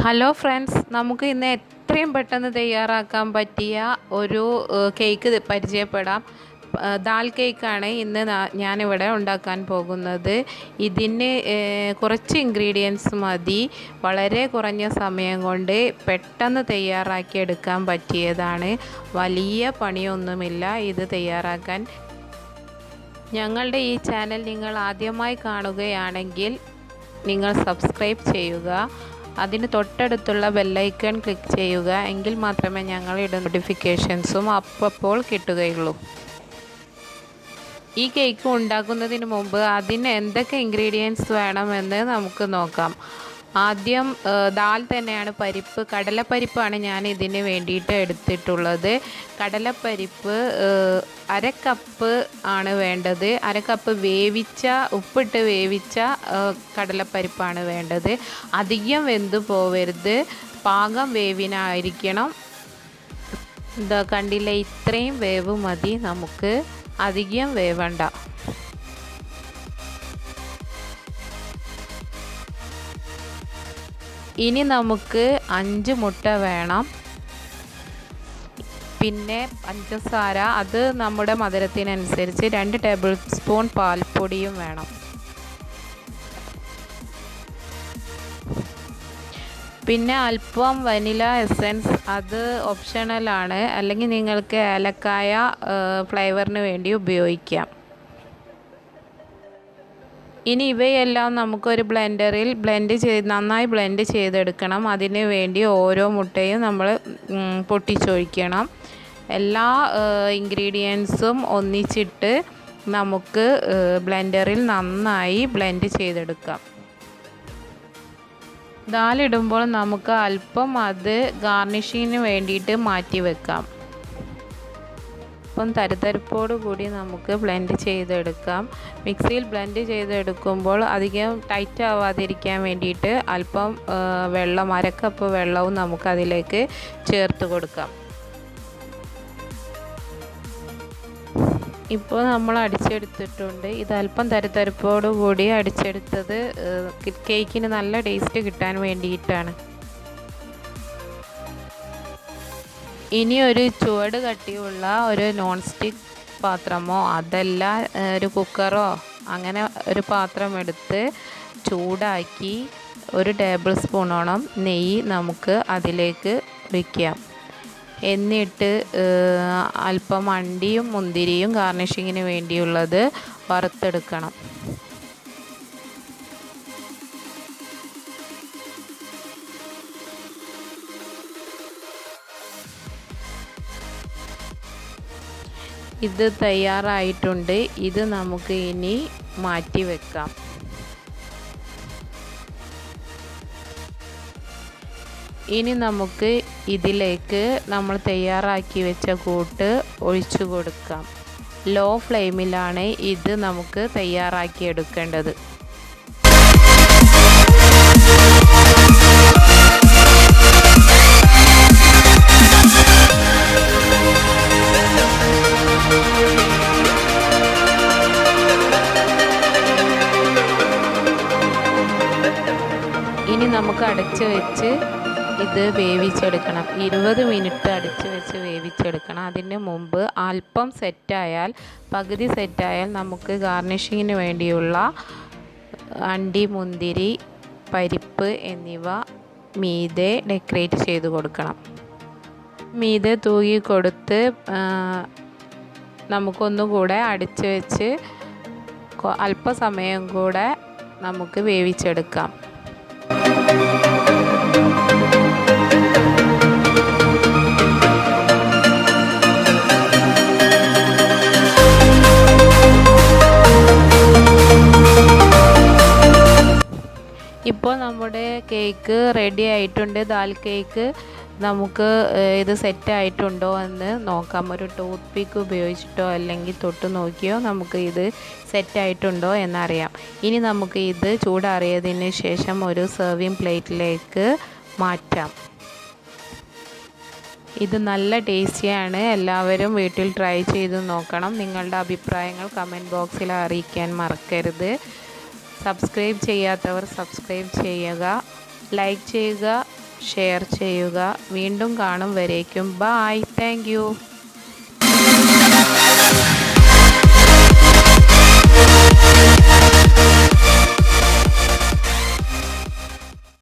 Hello friends, നമുക്ക് ഇന്ന് എത്രയും പെട്ടെന്ന് തയ്യാറാക്കാൻ പറ്റിയ ഒരു കേക്ക് പരിചയപ്പെടാം. ദാൽ കേക്കാണ് ഇന്ന് ഞാനിവിടെ ഉണ്ടാക്കാൻ പോകുന്നത്. ഇതിന് കുറച്ച് ഇൻഗ്രീഡിയൻസ് മതി. വളരെ കുറഞ്ഞ സമയം കൊണ്ട് പെട്ടെന്ന് തയ്യാറാക്കി എടുക്കാൻ പറ്റിയതാണ്. വലിയ പണിയൊന്നുമില്ല ഇത് തയ്യാറാക്കാൻ. ഞങ്ങളുടെ ഈ ചാനൽ നിങ്ങൾ ആദ്യമായി കാണുകയാണെങ്കിൽ നിങ്ങൾ സബ്സ്ക്രൈബ് ചെയ്യുക. അതിന് തൊട്ടടുത്തുള്ള ബെല്ലൈക്കൺ ക്ലിക്ക് ചെയ്യുക. എങ്കിൽ മാത്രമേ ഞങ്ങളുടെ നോട്ടിഫിക്കേഷൻസും അപ്പോൾ കിട്ടുകയുള്ളൂ. ഈ കേക്ക് ഉണ്ടാക്കുന്നതിന് മുമ്പ് അതിന് എന്തൊക്കെ ഇൻഗ്രീഡിയൻസ് വേണമെന്ന് നമുക്ക് നോക്കാം. ആദ്യം ദാൽ തന്നെയാണ്, പരിപ്പ്, കടലപ്പരിപ്പാണ് ഞാൻ ഇതിന് വേണ്ടിയിട്ട് എടുത്തിട്ടുള്ളത്. കടലപ്പരിപ്പ് 1/2 കപ്പ് ആണ് വേണ്ടത്. 1/2 കപ്പ് ഉപ്പിട്ട് വേവിച്ച കടലപ്പരിപ്പാണ് വേണ്ടത്. അധികം വെന്ത് പോവരുത്, പാകം വേവിനായിരിക്കണം. എന്താ കണ്ടില്ല, ഇത്രയും വേവ് മതി നമുക്ക്, അധികം വേവണ്ട. ഇനി നമുക്ക് 5 മുട്ട വേണം. പിന്നെ പഞ്ചസാര, അത് നമ്മുടെ മധുരത്തിനനുസരിച്ച് 2 ടേബിൾ സ്പൂൺ പാൽപ്പൊടിയും വേണം. പിന്നെ അല്പം വനില എസൻസ്, അത് ഓപ്ഷണലാണ്, അല്ലെങ്കിൽ നിങ്ങൾക്ക് ഏലക്കായ ഫ്ലേവറിന് വേണ്ടി ഉപയോഗിക്കാം. ഇനി ഇവയെല്ലാം നമുക്കൊരു ബ്ലെൻഡറിൽ നന്നായി ബ്ലെൻഡ് ചെയ്തെടുക്കണം. അതിന് വേണ്ടി ഓരോ മുട്ടയും നമ്മൾ പൊട്ടിച്ചൊഴിക്കണം. എല്ലാ ഇൻഗ്രീഡിയൻസും ഒന്നിച്ചിട്ട് നമുക്ക് ബ്ലെൻഡറിൽ നന്നായി ബ്ലെൻഡ് ചെയ്തെടുക്കാം. ദാലിടുമ്പോൾ നമുക്ക് അല്പം അത് ഗാർണിഷിങ്ങിന് വേണ്ടിയിട്ട് മാറ്റി വെക്കാം. അപ്പം തരിതരിപ്പോട് കൂടി നമുക്ക് ബ്ലെൻഡ് ചെയ്തെടുക്കാം. മിക്സിയിൽ ബ്ലെൻഡ് ചെയ്തെടുക്കുമ്പോൾ അധികം ടൈറ്റ് ആവാതിരിക്കാൻ വേണ്ടിയിട്ട് അല്പം വെള്ളം, 1/2 കപ്പ് വെള്ളവും നമുക്കതിലേക്ക് ചേർത്ത് കൊടുക്കാം. ഇപ്പോൾ നമ്മൾ അടിച്ചെടുത്തിട്ടുണ്ട്. ഇത് അല്പം തരിതരിപ്പോട് കൂടി അടിച്ചെടുത്തത് കേക്കിന് നല്ല ടേസ്റ്റ് കിട്ടാൻ വേണ്ടിയിട്ടാണ്. ഇനി ഒരു ചുവട് കട്ടിയുള്ള ഒരു നോൺ സ്റ്റിക്ക് പാത്രമോ അതല്ല ഒരു കുക്കറോ അങ്ങനെ ഒരു പാത്രം എടുത്ത് ചൂടാക്കി 1 ടേബിൾ സ്പൂണോളം നെയ്യ് നമുക്ക് അതിലേക്ക് ഒഴിക്കാം. എന്നിട്ട് അല്പം അണ്ടിയും മുന്തിരിയും ഗാർണിഷിങ്ങിന് വേണ്ടിയുള്ളത് വറുത്തെടുക്കണം. ഇത് തയ്യാറായിട്ടുണ്ട്. ഇത് നമുക്ക് ഇനി മാറ്റി വെക്കാം. ഇനി നമുക്ക് ഇതിലേക്ക് നമ്മൾ തയ്യാറാക്കി വെച്ച കൂട്ട് ഒഴിച്ചു കൊടുക്കാം. ലോ ഫ്ലെയിമിലാണ് ഇത് നമുക്ക് തയ്യാറാക്കി എടുക്കേണ്ടത്. ഇനി നമുക്ക് അടച്ച് വെച്ച് ഇത് വേവിച്ചെടുക്കണം. 20 മിനിറ്റ് അടച്ച് വെച്ച് വേവിച്ചെടുക്കണം. അതിന് മുമ്പ് അല്പം പകുതി സെറ്റായാൽ നമുക്ക് ഗാർണിഷിങ്ങിന് വേണ്ടിയുള്ള അണ്ടി, മുന്തിരി, പരിപ്പ് എന്നിവ മീതെ ഡെക്കറേറ്റ് ചെയ്ത് കൊടുക്കണം. മീതെ തൂകി കൊടുത്ത് നമുക്കൊന്നുകൂടെ അടച്ച് വെച്ച് അല്പസമയം കൂടെ നമുക്ക് വേവിച്ചെടുക്കാം. ഇപ്പോൾ നമ്മുടെ കേക്ക് റെഡി ആയിട്ടുണ്ട്. ദാൽ കേക്ക് നമുക്ക് ഇത് സെറ്റായിട്ടുണ്ടോ എന്ന് നോക്കാം. ഒരു ടൂത്ത് പിക്ക് ഉപയോഗിച്ചിട്ടോ അല്ലെങ്കിൽ തൊട്ട് നോക്കിയോ നമുക്ക് ഇത് സെറ്റായിട്ടുണ്ടോ എന്നറിയാം. ഇനി നമുക്ക് ഇത് ചൂടാറിയതിന് ശേഷം ഒരു സെർവിങ് പ്ലേറ്റിലേക്ക് മാറ്റാം. ഇത് നല്ല ടേസ്റ്റിയാണ്. എല്ലാവരും വീട്ടിൽ ട്രൈ ചെയ്ത് നോക്കണം. നിങ്ങളുടെ അഭിപ്രായങ്ങൾ കമൻറ്റ് ബോക്സിൽ അറിയിക്കാൻ മറക്കരുത്. സബ്സ്ക്രൈബ് ചെയ്യാത്തവർ സബ്സ്ക്രൈബ് ചെയ്യുക, ലൈക്ക് ചെയ്യുക, ഷെയർ ചെയ്യുക. വീണ്ടും കാണും വരേക്കും. ബായ്. Thank you.